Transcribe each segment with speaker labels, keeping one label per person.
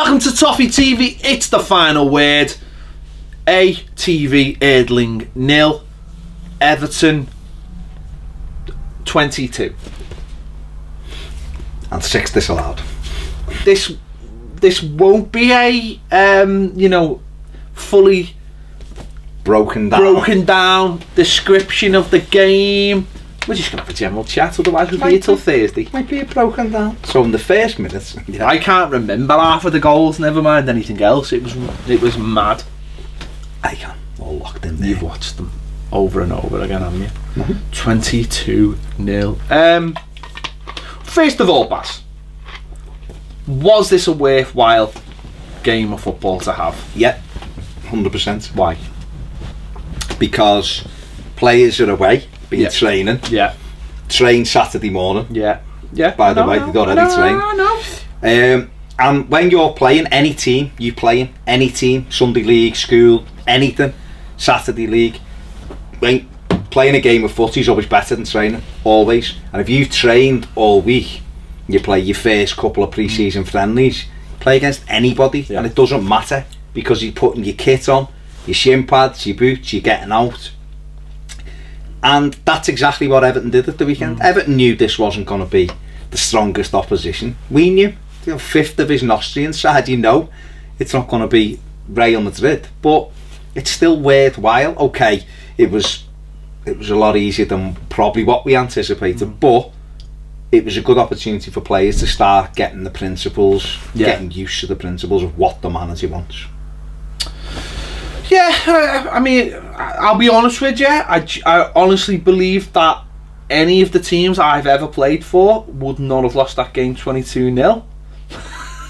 Speaker 1: Welcome to Toffee TV. It's the final word. ATV Irdning 0, Everton 22.
Speaker 2: And 6 disallowed.
Speaker 1: This won't be a fully broken down description of the game. We're just going to have a general chat, otherwise we'll be here till Thursday.
Speaker 2: Might be broken down. So in the first minutes,
Speaker 1: yeah. I can't remember half of the goals, never mind anything else. It was mad.
Speaker 2: I can. All locked in there.
Speaker 1: You've watched them over and over again, haven't you? 22-0. First of all, Bass, was this a worthwhile game of football to have?
Speaker 2: Yeah, 100%.
Speaker 1: Why?
Speaker 2: Because players are away, been training.
Speaker 1: Yeah.
Speaker 2: Train Saturday morning.
Speaker 1: Yeah. Yeah.
Speaker 2: By the way, they've already trained. And when you're playing any team, any team, Sunday league, school, anything, Saturday league, when playing a game of footy is always better than training, always. And if you've trained all week, you play your first couple of pre-season friendlies, play against anybody, and it doesn't matter, because you're putting your kit on, your shin pads, your boots, you're getting out. And that's exactly what Everton did at the weekend. Everton knew this wasn't going to be the strongest opposition. We knew, you know, 5th Division Austrian side, you know it's not going to be Real Madrid, but it's still worthwhile. Okay, it was a lot easier than probably what we anticipated, but it was a good opportunity for players to start getting the principles, getting used to the principles of what the manager wants.
Speaker 1: Yeah, I mean, I'll be honest with you, I honestly believe that any of the teams I've ever played for would not have lost that game 22-0.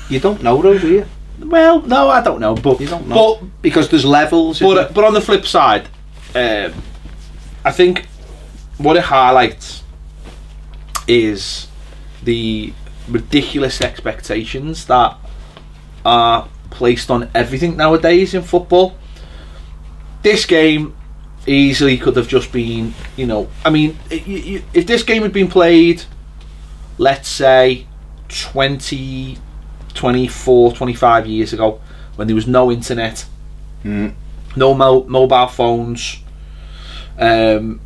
Speaker 2: You don't know though, do you?
Speaker 1: Well, no, I don't know, but
Speaker 2: you don't know, because there's levels.
Speaker 1: But on the flip side, I think what it highlights is the ridiculous expectations that are placed on everything nowadays in football. This game easily could have just been, you know, I mean, if this game had been played, let's say 20, 24, 25 years ago, when there was no internet, no mobile phones, all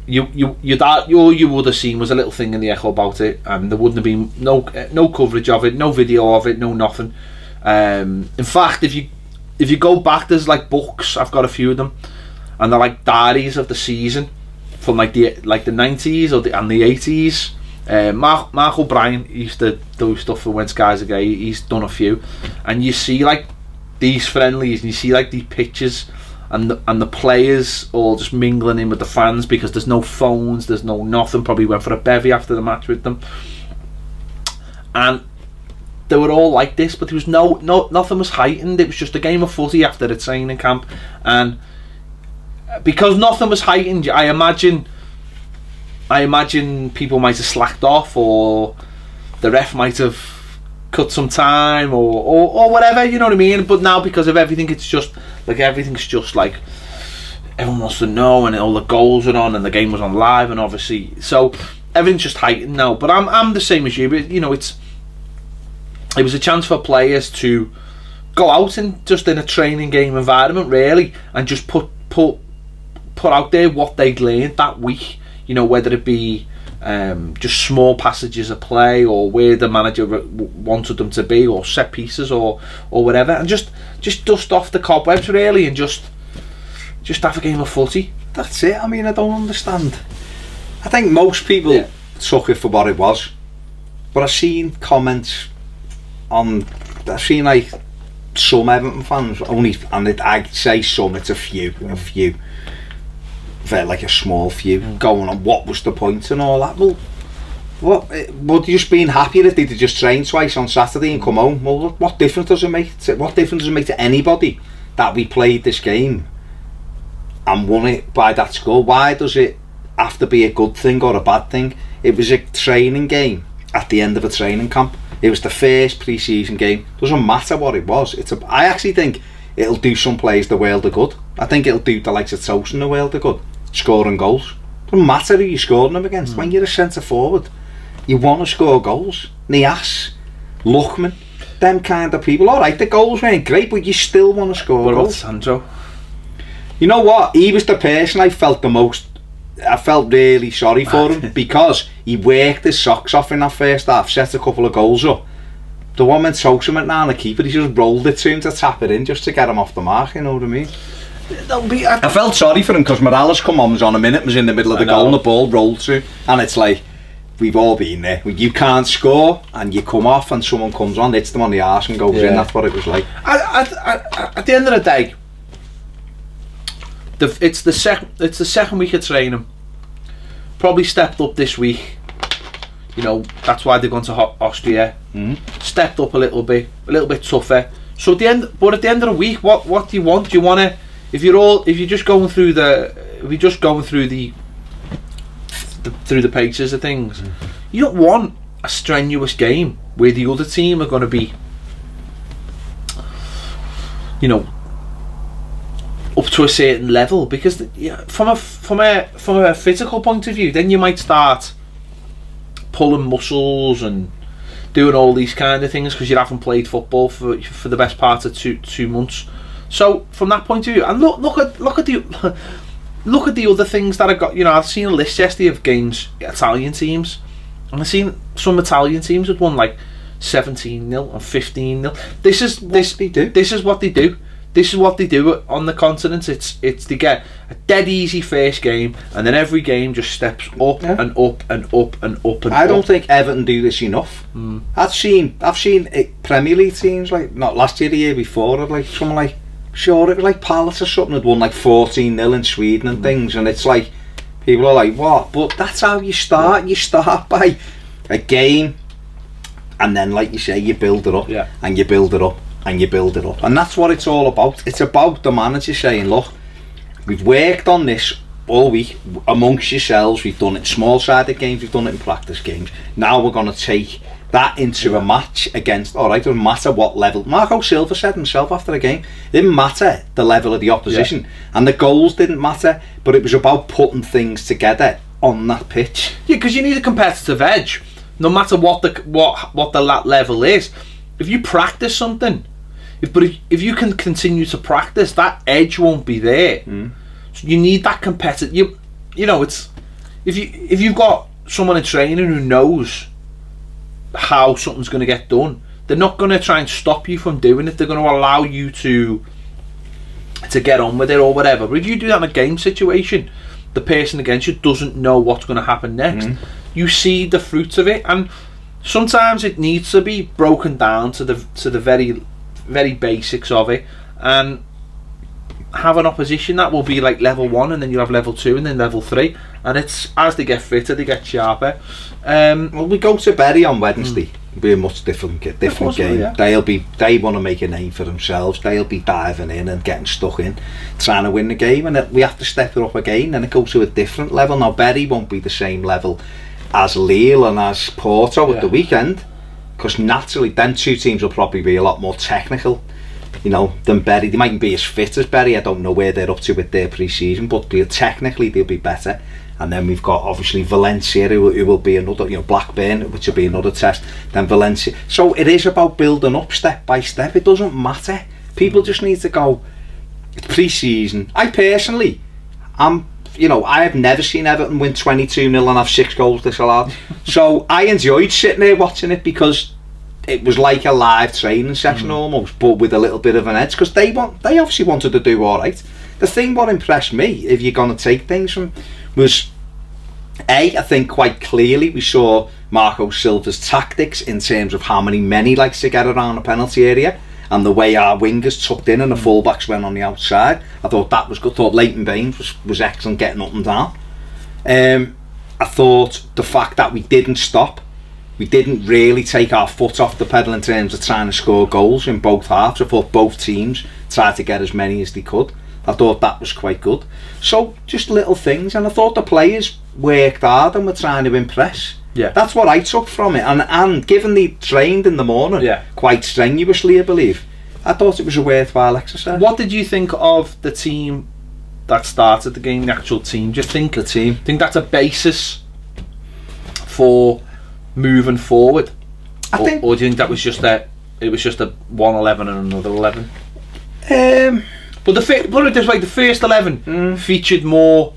Speaker 1: you would have seen was a little thing in the Echo about it, and there wouldn't have been no coverage of it, no video of it, no nothing. In fact, if you go back, there's like books, I've got a few of them, and they're like diaries of the season from like the 90s and the 80s. Mark O'Brien used to do stuff for When Skies Are Grey. He's done a few, and you see like these friendlies, and you see like these pictures, and the players all just mingling in with the fans, because there's no phones, there's no nothing. Probably went for a bevy after the match with them, and they were all like this, but there was nothing was heightened. It was just a game of footy after a training camp, and because nothing was heightened, I imagine people might have slacked off, or the ref might have cut some time, or whatever, you know what I mean. But now, because of everything, it's just like everything's just like everyone wants to know, and all the goals are on, and the game was on live, and obviously, so everything's just heightened now. But I'm the same as you. But you know, it was a chance for players to go out and just in a training game environment, really, and just put out there what they'd learned that week. You know, whether it be just small passages of play, or where the manager wanted them to be, or set pieces, or whatever, and just dust off the cobwebs, really, and just have a game of footy.
Speaker 2: That's it. I mean, I don't understand. I think most people took it for what it was, but I've seen comments I've seen like some Everton fans only, and I'd say some, it's a few, very like a small few, going on what was the point and all that. Well, would you just been happy that they'd just train twice on Saturday and come home? Well, what difference does it make? What difference does it make to anybody that we played this game and won it by that score? Why does it have to be a good thing or a bad thing? It was a training game at the end of a training camp. It was the first pre-season game. Doesn't matter what it was. I actually think it'll do some players the world of good. I think it'll do the likes of Toffee the world of good, scoring goals. Doesn't matter who you're scoring them against. When you're a centre forward, you want to score goals. Nias, Lookman, them kind of people. All right, the goals weren't great, but you still want to score goals.
Speaker 1: Sandro?
Speaker 2: You know what? He was the person I felt the most. I felt really sorry for him because he worked his socks off in that first half, set a couple of goals up. The one meant Toffee now, the keeper, he just rolled it to him to tap it in just to get him off the mark, you know what I mean? I felt sorry for him because Morales come on, was on a minute, was in the middle of the goal and the ball rolled to him. And it's like, we've all been there. You can't score and you come off and someone comes on, hits them on the arse and goes in. That's what it was like.
Speaker 1: At the end of the day, it's the second week of training. Probably stepped up this week. You know, that's why they've gone to Austria. Stepped up a little bit tougher. So at the end of the week, what do you want? Do you want to, if you're just going through the paces of things, you don't want a strenuous game where the other team are going to be, you know, up to a certain level, because from a physical point of view, then you might start pulling muscles and doing all these kind of things because you haven't played football for the best part of two months. So from that point of view, and look at the other things that I got. You know, I've seen a list yesterday of games, Italian teams, and I've seen some Italian teams had won like 17-0 and 15-0. This is what they do. This is what they do on the continent. It's they get a dead easy first game, and then every game just steps up and up and up and up and
Speaker 2: I don't think Everton do this enough. I've seen Premier League teams, like not last year, the year before, like something like, sure, it was like Palace or something, had won like 14-0 in Sweden and things, and it's like people are like, what? But that's how you start. You start by a game, and then, like you say, you build it up, and you build it up. And you build it up, and that's what it's all about. It's about the manager saying, look, we've worked on this all week amongst yourselves, we've done it in small-sided games, we've done it in practice games, now we're going to take that into a match against, alright, it doesn't matter what level. Marco Silva said himself after the game, it didn't matter the level of the opposition, and the goals didn't matter, but it was about putting things together on that pitch.
Speaker 1: Yeah, because you need a competitive edge, no matter what the level is. If you practice something, if you can continue to practice, that edge won't be there. So you need that competitive. You know, it's if you've got someone in training who knows how something's going to get done, they're not going to try and stop you from doing it. They're going to allow you to get on with it or whatever. But if you do that in a game situation, the person against you doesn't know what's going to happen next. You see the fruits of it, and sometimes it needs to be broken down to the very basics of it, and have an opposition that will be like level 1, and then you have level 2 and then level 3, and it's as they get fitter they get sharper.
Speaker 2: Well, we go to Bury on Wednesday. It'll be a much different game. They want to make a name for themselves. They'll be diving in and getting stuck in, trying to win the game, and we have to step it up again, and it goes to a different level. Now Bury won't be the same level as Lille and as Porto at the weekend, because naturally them two teams will probably be a lot more technical, you know, than Bury. They mightn't be as fit as Bury. I don't know where they're up to with their pre-season, but technically they'll be better. And then we've got obviously Valencia, who will be another, you know, Blackburn, which will be another test, then Valencia. So it is about building up step by step. It doesn't matter. People just need to go, it's pre-season. I personally, you know, I have never seen Everton win 22-0 and have 6 goals disallowed. So I enjoyed sitting there watching it, because it was like a live training session almost, but with a little bit of an edge, because they obviously wanted to do all right. The thing what impressed me, if you're going to take things from, was I think quite clearly we saw Marco Silva's tactics in terms of how many men he likes to get around the penalty area, and the way our wingers tucked in and the fullbacks went on the outside. I thought that was good. I thought Leighton Baines was excellent getting up and down. I thought the fact that we didn't stop, we didn't really take our foot off the pedal in terms of trying to score goals in both halves. I thought both teams tried to get as many as they could. I thought that was quite good. So just little things, and I thought the players worked hard and were trying to impress.
Speaker 1: Yeah,
Speaker 2: that's what I took from it, and given they trained in the morning quite strenuously, I believe, I thought it was a worthwhile exercise.
Speaker 1: What did you think of the team that started the game, the actual team? Do you think think that's a basis for moving forward, or do you think that was just it was just a 1-11 and another 11? But put it this way, the first 11 featured more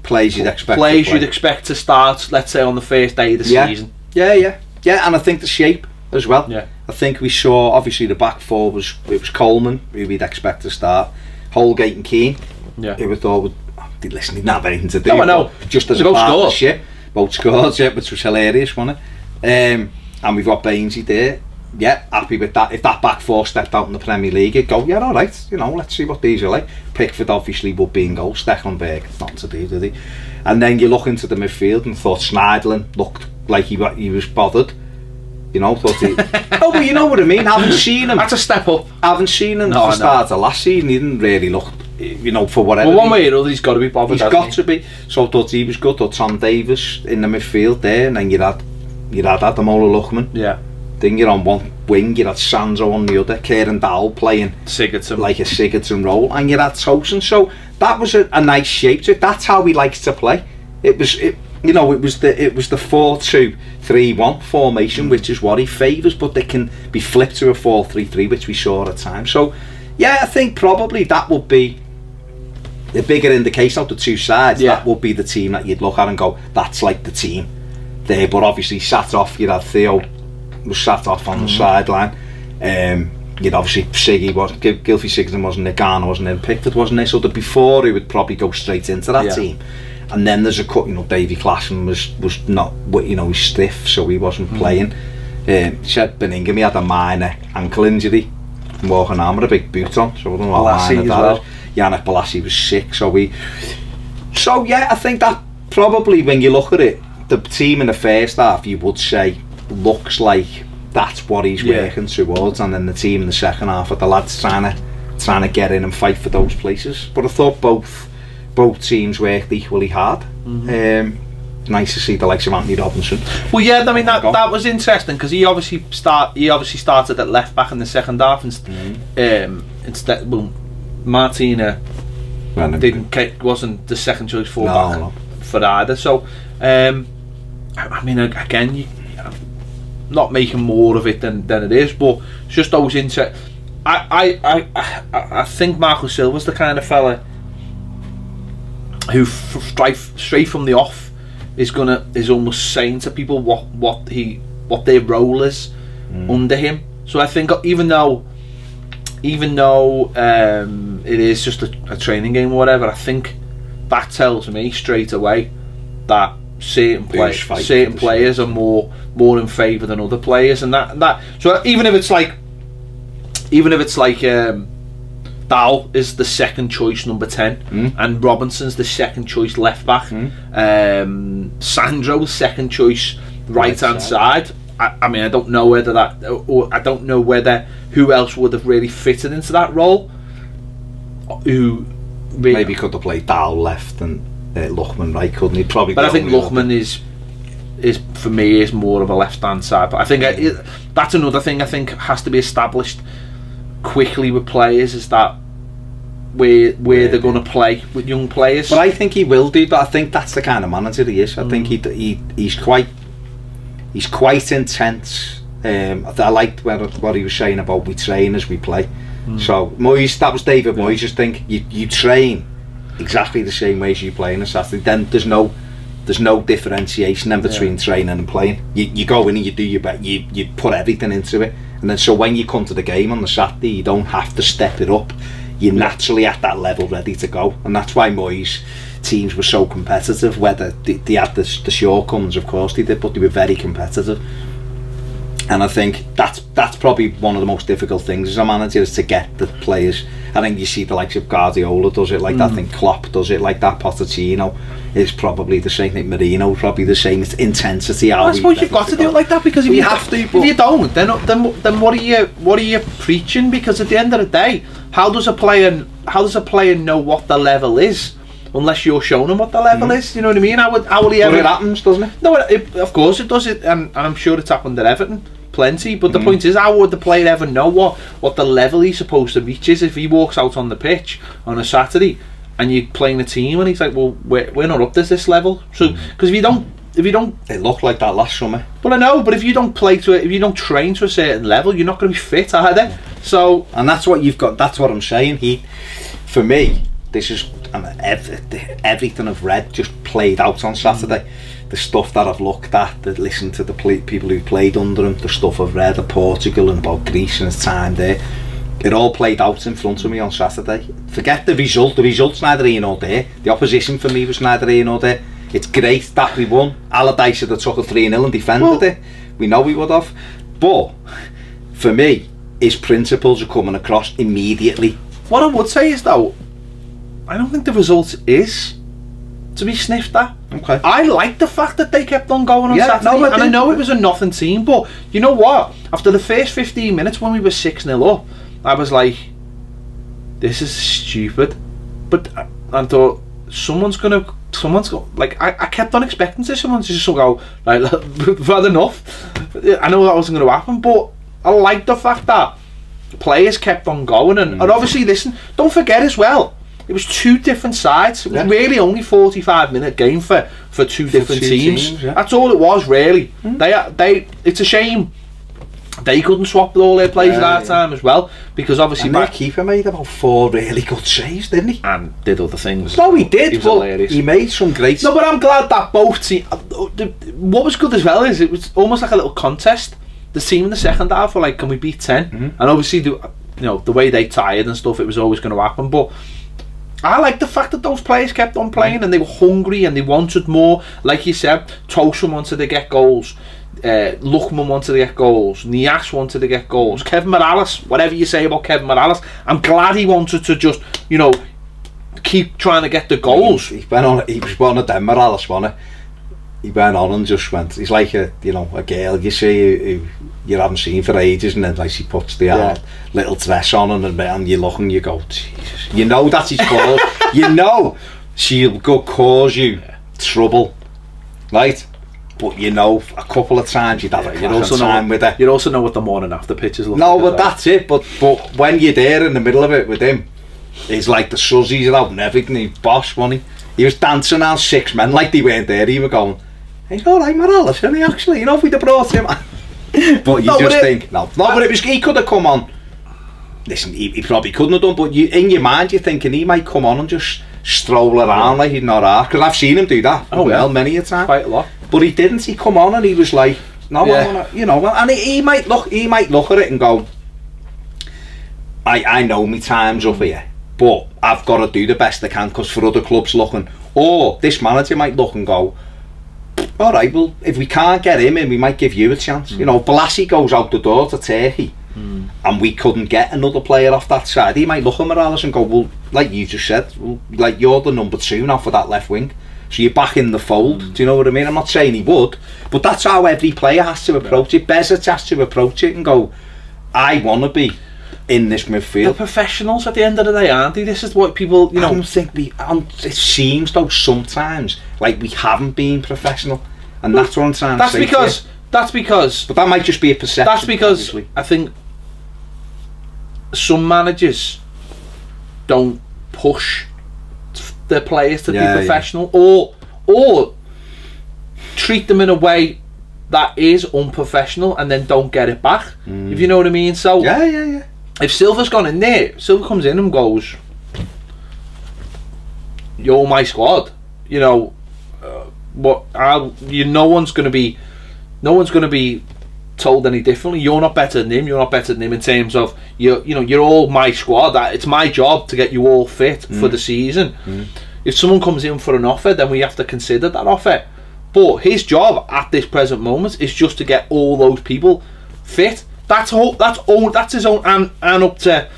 Speaker 2: players you'd expect
Speaker 1: to start, let's say, on the first day of the season.
Speaker 2: Yeah, and I think the shape as well.
Speaker 1: Yeah.
Speaker 2: I think we saw, obviously, the back four was Coleman, who we'd expect to start, Holgate and Keane, who we thought would, listen, he didn't have anything to do.
Speaker 1: No, I know.
Speaker 2: Just as a partnership. Both scored, which was hilarious, wasn't it? And we've got Bainesy there. Yeah, happy with that. If that back four stepped out in the Premier League, it'd go, yeah, all right, you know, let's see what these are like. Pickford obviously would be in goal. Stekelenburg, nothing to do, did he? And then you look into the midfield and thought Schneiderlin looked like he was bothered. You know, thought he... Oh, but you know what I mean? Haven't seen him.
Speaker 1: That's a step up.
Speaker 2: Haven't seen him at the start of last season. He didn't really look, you know, for whatever.
Speaker 1: Well, one way or other, he's got to be bothered.
Speaker 2: He's got to be. So I thought he was good. Thought Tom Davis in the midfield there, and then you had Ademola Lookman.
Speaker 1: Yeah.
Speaker 2: Then you're on one wing, you had Sanzo on the other, Kieran Dowell playing
Speaker 1: Sigurdsson,
Speaker 2: like a Sigurdsson role, and you had Tosin. So that was a nice shape to it. That's how he likes to play. It was the 4-2-3-1 formation, which is what he favours, but they can be flipped to a 4-3-3, which we saw at times. So yeah, I think probably that would be the bigger indication of the two sides. Yeah. That would be the team that you'd look at and go, that's like the team there. But obviously sat off, you had Theo was sat off on the sideline. You'd obviously Siggy wasn't, Gylfi Sigurdsson wasn't there, Garner wasn't there, Pickford wasn't there, so the before he would probably go straight into that team. And then there's a cut, you know, Davy Clasham was not, you know, he's stiff, so he wasn't playing. Said Benningham, he had a minor ankle injury from walking around with a big boot on, so I don't know what minor that is. Yannick Bolasie was sick, so yeah, I think that probably, when you look at it, the team in the first half, you would say, looks like that's what he's working towards, and then the team in the second half are the lads trying to get in and fight for those places. But I thought both teams worked equally hard. Nice to see the likes of Anthony Robinson.
Speaker 1: Well, yeah, I mean that was interesting, because he obviously started at left back in the second half, and instead, well, Martina wasn't the second choice fullback for either. So I mean, again, you not making more of it than it is, but it's just those I think Marco Silva's the kind of fella who straight from the off is almost saying to people what their role is under him. So I think even though it is just a training game or whatever, I think that tells me straight away that certain players are more in favour than other players, and that so even if it's like Dowell is the second choice number 10 and Robinson's the second choice left back, Sandro's second choice right hand side. I mean, I don't know whether who else would have really fitted into that role. Who
Speaker 2: maybe could have played Dowell left and Lookman right, couldn't he? Probably.
Speaker 1: But I think Lookman is for me is more of a left hand side. But I think that's another thing I think has to be established quickly with players, is that where they're going to play with young players.
Speaker 2: But I think he will do. But I think that's the kind of manager he is. I think he's quite intense. I liked what he was saying about we train as we play. So Moyes, that was David Moyes. Just think you train exactly the same way as you play on a Saturday. Then there's no differentiation then between training and playing. You go in and you do your best. You put everything into it, and then so when you come to the game on the Saturday, you don't have to step it up. You're naturally at that level, ready to go, and that's why Moyes' teams were so competitive. Whether they had the shortcomings, of course they did, but they were very competitive. And I think that's probably one of the most difficult things as a manager, is to get the players. I think you see the likes of Guardiola does it like that. I think Klopp does it like that. Pochettino is probably the same. I think Mourinho probably the same. It's intensity.
Speaker 1: I suppose you've got to do it like that, because if you have to, if you don't, then what are you preaching? Because at the end of the day, how does a player know what the level is unless you're showing him what the level is? You know what I mean? How will he ever?
Speaker 2: But it happens, doesn't it?
Speaker 1: No, of course it does. And I'm sure it's happened at Everton plenty. But the point is, how would the player ever know what the level he's supposed to reach is if he walks out on the pitch on a Saturday and you're playing a team and he's like, well, we're not up to this level. So because if you don't
Speaker 2: It looked like that last summer.
Speaker 1: Well, I know, but if you don't play to it, if you don't train to a certain level, you're not going to be fit, are they? So,
Speaker 2: and that's what you've got. That's what I'm saying. For me, this is everything I've read just played out on Saturday. The stuff that I've looked at, that listened to the people who played under him, the stuff I've read of Portugal and about Greece and his time there, it all played out in front of me on Saturday. Forget the result. The result's neither here nor there. The opposition for me was neither here nor there. It's great that we won. Allardyce should have took a 3-0 and defended it. We know we would have. But for me, his principles are coming across immediately.
Speaker 1: What I would say is, though, I don't think the result is to be sniffed at.
Speaker 2: Okay.
Speaker 1: I like the fact that they kept on going on Saturday.
Speaker 2: No,
Speaker 1: and I know it was a nothing team, but you know what? After the first 15 minutes when we were 6-0 up, I was like, this is stupid. But I thought, I kept on expecting someone to just go, like, we've had enough. I know that wasn't going to happen, but I like the fact that players kept on going. And obviously, listen, don't forget as well, it was two different sides. It was really only 45-minute game for two different teams. That's all it was, really. It's a shame they couldn't swap with all their players at our time as well, because obviously
Speaker 2: their keeper made about 4 really good saves, didn't he?
Speaker 1: And did other things.
Speaker 2: No, he did, but he made some great...
Speaker 1: No, but I'm glad that both teams... What was good as well is it was almost like a little contest. The team in the second half were like, can we beat 10? And obviously, the way they tired and stuff, it was always going to happen, but I like the fact that those players kept on playing and they were hungry and they wanted more. Like you said, Toffee wanted to get goals, Lookman wanted to get goals, Nias wanted to get goals, Kevin Morales, whatever you say about Kevin Morales, I'm glad he wanted to just, keep trying to get the goals.
Speaker 2: He was one of them, Morales, wasn't he? He went on and just went, he's like a girl you see who you haven't seen for ages, and then like she puts the little dress on and you look and you go, Jesus, you know that's his call. You know she'll cause you trouble, right? But a couple of times you'd have a time with her.
Speaker 1: You also know what the morning after pictures look like.
Speaker 2: No, but that's it. But when you're there in the middle of it with him, it's like the suzzies are out and everything. He's boss, wasn't he? He was dancing around 6 men like they weren't there. He was going, he's all right, Morales, isn't he, actually? If we'd have brought him. But you think, but it was, he could have come on. Listen, he probably couldn't have done, but in your mind you're thinking he might come on and just stroll around like he's not ours, because I've seen him do that many a time.
Speaker 1: Quite a lot.
Speaker 2: But he didn't. He come on and he was like, no, I wanna, and he might look at it and go, I know my time's up here, but I've got to do the best I can, because for other clubs looking, or this manager might look and go, all right, well, if we can't get him in, we might give you a chance. Balassi goes out the door to Turkey, and we couldn't get another player off that side. He might look at Morales and go, well, like you just said, like you're the number 2 now for that left wing, so you're back in the fold. Do you know what I mean? I'm not saying he would, but that's how every player has to approach it. Bezic has to approach it and go, I want to be in this midfield.
Speaker 1: The professionals at the end of the day, aren't they? This is what people,
Speaker 2: I don't think it seems though sometimes like we haven't been professional, and that's what I'm trying to say.
Speaker 1: That's because
Speaker 2: but that might just be a perception.
Speaker 1: That's because obviously, I think some managers don't push their players to be professional, or treat them in a way that is unprofessional and then don't get it back, if you know what I mean. So if Silva's gone in there, Silva comes in and goes, you're my squad, no one's going to be told any differently. You're not better than him, you're not better than him in terms of you're all my squad. It's my job to get you all fit for the season. If someone comes in for an offer, then we have to consider that offer, but his job at this present moment is just to get all those people fit. That's his own, and up to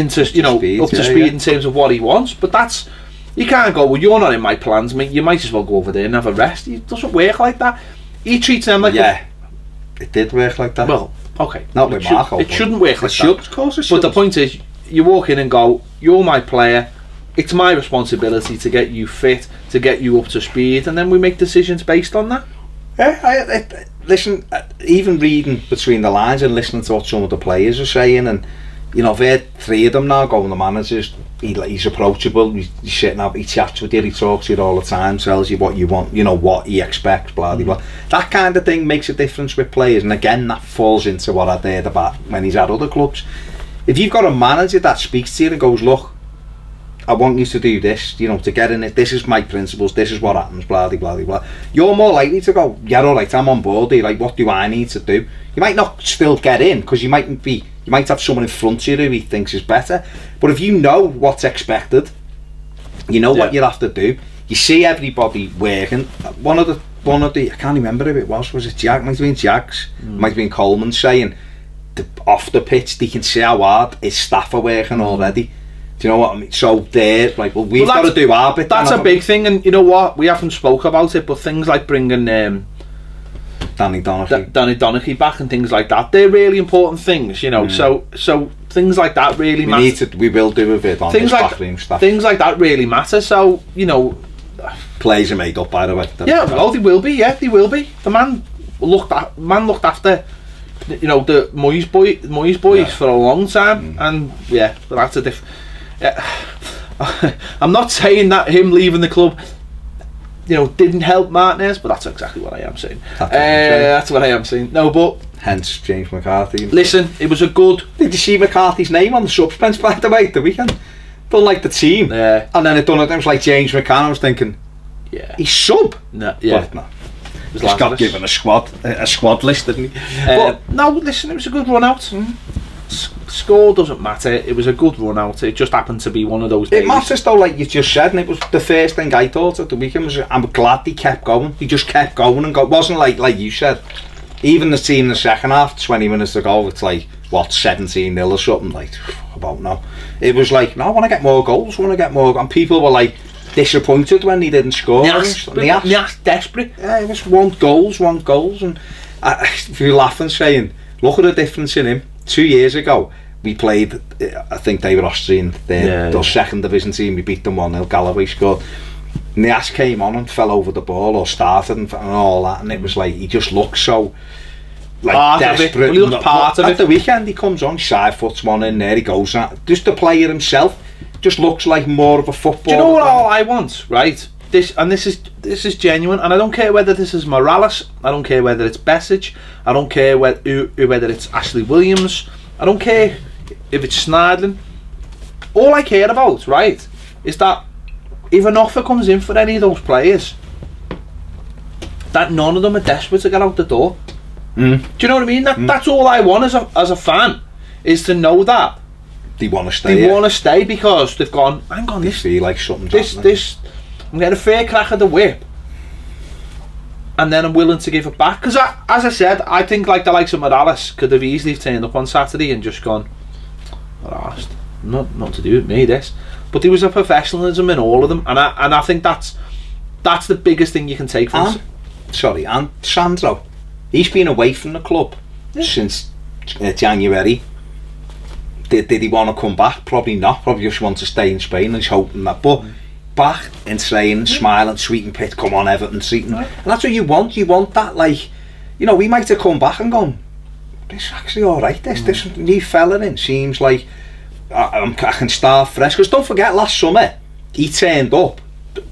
Speaker 1: speed in terms of what he wants. But that's, you can't go, well, you're not in my plans, mate, you might as well go over there and have a rest. It doesn't work like that. He treats them like
Speaker 2: it did work like that.
Speaker 1: Well, okay,
Speaker 2: not with Marco.
Speaker 1: It shouldn't work like that.
Speaker 2: Of course it should.
Speaker 1: But the point is, you walk in and go, you're my player, it's my responsibility to get you fit, to get you up to speed, and then we make decisions based on that.
Speaker 2: Listen, even reading between the lines and listening to what some of the players are saying, and I've heard 3 of them now going, the manager's he's approachable, he's sitting up, he chats with you, he talks to you all the time, tells you what you want, you know, what he expects, blah blah blah. That kind of thing makes a difference with players, and again that falls into what I've heard about when he's at other clubs. If you've got a manager that speaks to you and goes, look, I want you to do this, you know, to get in it, this is my principles, this is what happens, blah blah blah blah, you're more likely to go, yeah, alright, I'm on board here, like, what do I need to do? You might not still get in, because you might have someone in front of you who he thinks is better, but if you know what's expected, you know what you have to do, you see everybody working. One of the I can't remember who it was it Jag? Might have been Jags, might have been Coleman saying, off the pitch they can see how hard his staff are working already. Do you know what I mean? So they're like, well, we've got to do our bit.
Speaker 1: That's a big thing, and you know what? We haven't spoke about it, but things like bringing Danny Donaghy back and things like that, they're really important things, you know. So things like that really matter. We will do a bit on things like backroom stuff. Things like that really matter. So, you know,
Speaker 2: players are made up, by the way.
Speaker 1: Yeah, well, they will be. Yeah, they will be. The man looked after, you know, the Moyes boys for a long time, and yeah, but that's a different. I'm not saying that him leaving the club, you know, didn't help Martinez, but that's exactly what I am saying. That's what I am saying. No, but
Speaker 2: hence James McCarthy.
Speaker 1: Listen, it was a good.
Speaker 2: Did you see McCarthy's name on the subs bench by the way the weekend? Don't like the team. Yeah. And then it was like James McCann. I was thinking, yeah, he's sub. No, yeah. But no. He's got given a squad list, didn't he?
Speaker 1: But no, listen, it was a good run out. Score doesn't matter. It was a good run out. It just happened to be one of those days.
Speaker 2: It matters though, like you just said, and it was the first thing I thought at the weekend was, I'm glad he kept going. He just kept going and go. It wasn't like you said, even the team in the second half, 20 minutes to go, it's like, what, 17-0 or something, like, about now. It was like, no, I want to get more goals, and people were like disappointed when he didn't score.
Speaker 1: Desperate.
Speaker 2: Yeah, it was want goals, and if you're laughing saying, look at the difference in him. 2 years ago we played, I think they were Austrian, their second division team, we beat them 1-0, Galloway scored. Nias came on and fell over the ball, or started and all that, and it was like, he just looked so like part desperate.
Speaker 1: Well, he looked part of it.
Speaker 2: At the weekend he comes on, side foots one in there, he goes at, just the player himself just looks like more of a footballer.
Speaker 1: Do you know what all I want, right? This is genuine, and I don't care whether this is Morales, I don't care whether it's Besic, I don't care whether it's Ashley Williams, I don't care if it's Snidling. All I care about, right, is that if an offer comes in for any of those players, that none of them are desperate to get out the door. Do you know what I mean? That's all I want as a fan, is to know that
Speaker 2: they want to stay.
Speaker 1: They want to stay because they've gone, hang on,
Speaker 2: they feel like something's
Speaker 1: this I'm getting a fair crack of the whip, and then I'm willing to give it back. Because as I said, I think like the likes of Morales could have easily turned up on Saturday and just gone, not to do with me this. But there was a professionalism in all of them, and I think that's the biggest thing you can take from
Speaker 2: it. And Sandro, he's been away from the club since January. Did he want to come back? Probably not. Probably just want to stay in Spain, and he's hoping that. But back and saying, smiling, sweet and pit, come on Everton, Seaton. And that's what you want. You want that, like, you know, we might have come back and gone, this is actually alright, this new fella in seems like I can start fresh. Because don't forget, last summer he turned up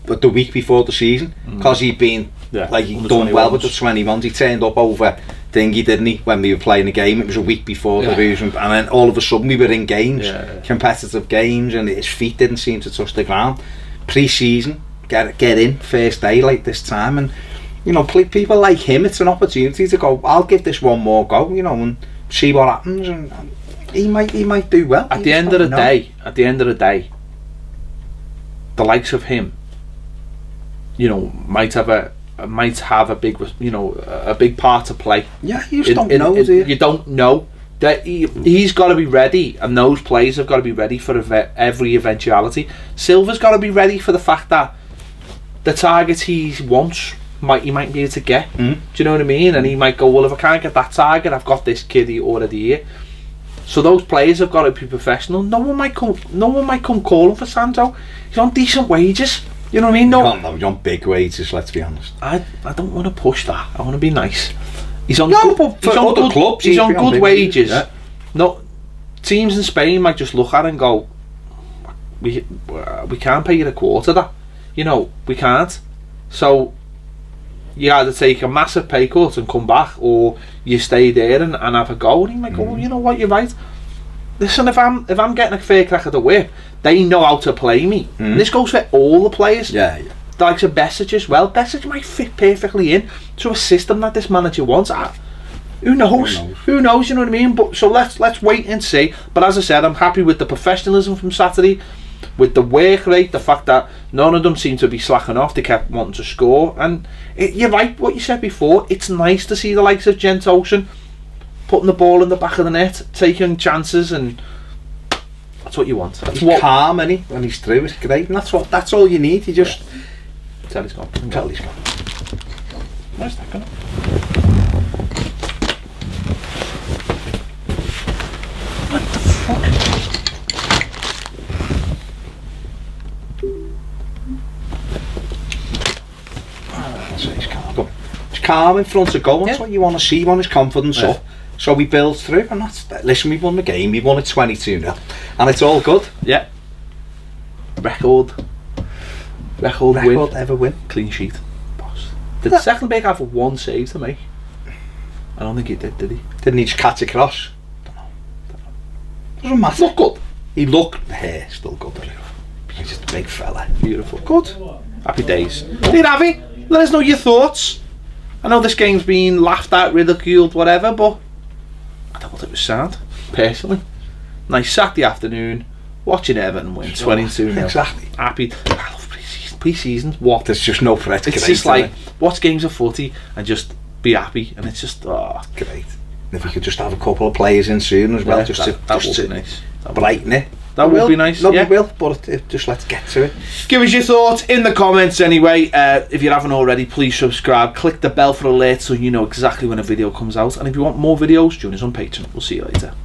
Speaker 2: the week before the season, because he'd been like, he'd done well with the 21s. He turned up over thingy, didn't he, when we were playing a game. It was a week before the Rouge, and then all of a sudden we were in games, competitive games, and his feet didn't seem to touch the ground. Pre-season, get in first day like this time, and you know, people like him, it's an opportunity to go, I'll give this one more go, you know, and see what happens, and he might do well.
Speaker 1: At the end of the day, the likes of him, you know, might have a big, you know, a big part to play.
Speaker 2: Yeah, you just don't know, do you?
Speaker 1: You don't know. That he's got to be ready, and those players have got to be ready for every eventuality. Silva's got to be ready for the fact that the targets he wants, he might be able to get. Do you know what I mean? And he might go, well, if I can't get that target, I've got this kid already here. So those players have got to be professional. No one might come calling for Santo. He's on decent wages. You know what I mean? No,
Speaker 2: you're on big wages. Let's be honest.
Speaker 1: I don't want to push that. I want to be nice. He's on
Speaker 2: clubs.
Speaker 1: He's on good wages. Yeah. No, teams in Spain might just look at it and go, we can't pay you a quarter of that. You know, we can't. So you either take a massive pay cut and come back, or you stay there and have a go. And I'm like, oh, you know what, you're right. Listen, if I'm getting a fair crack at the whip, they know how to play me. And this goes for all the players.
Speaker 2: Yeah, yeah.
Speaker 1: The likes of Bessage as well. Bessage might fit perfectly in to a system that this manager wants. Who knows? Who knows? You know what I mean? But so let's wait and see. But as I said, I'm happy with the professionalism from Saturday, with the work rate, the fact that none of them seem to be slacking off. They kept wanting to score, and you're right. What you said before, it's nice to see the likes of Gentosen putting the ball in the back of the net, taking chances, and that's what you want.
Speaker 2: He's calm, isn't he? When he's through, it's great, and that's all you need. You just
Speaker 1: tell he's gone.
Speaker 2: Tell he's gone.
Speaker 1: Where's that gone? What the fuck?
Speaker 2: He's calm. He's calm in front of goal. That's what you want to see. You want his confidence up. So we build through, and listen, we won the game. We won it 22-0, and it's all good.
Speaker 1: Yeah. Record win.
Speaker 2: Ever win.
Speaker 1: Clean sheet. Boss. Did Seckenberg have one save to make? I don't think he did he?
Speaker 2: Didn't he just catch across? Don't know. Doesn't matter.
Speaker 1: Look good.
Speaker 2: He looked. The hair still good. He's just a big fella.
Speaker 1: Beautiful. Good. Happy days. Dear Avi, let us know your thoughts. I know this game's been laughed at, ridiculed, whatever, but I thought it was sound, personally. Nice Saturday afternoon, watching Everton win 22-0.
Speaker 2: Exactly.
Speaker 1: Happy. I love pre-season. What?
Speaker 2: There's just no threat.
Speaker 1: It's just like, watch games of footy and just be happy, and it's just,
Speaker 2: great. And if we could just have a couple of players in soon as well,
Speaker 1: that would be nice.
Speaker 2: Brighten it.
Speaker 1: That would be nice.
Speaker 2: No, we will, but just let's get to it.
Speaker 1: Give us your thoughts in the comments anyway. If you haven't already, please subscribe. Click the bell for alerts so you know exactly when a video comes out. And if you want more videos, join us on Patreon. We'll see you later.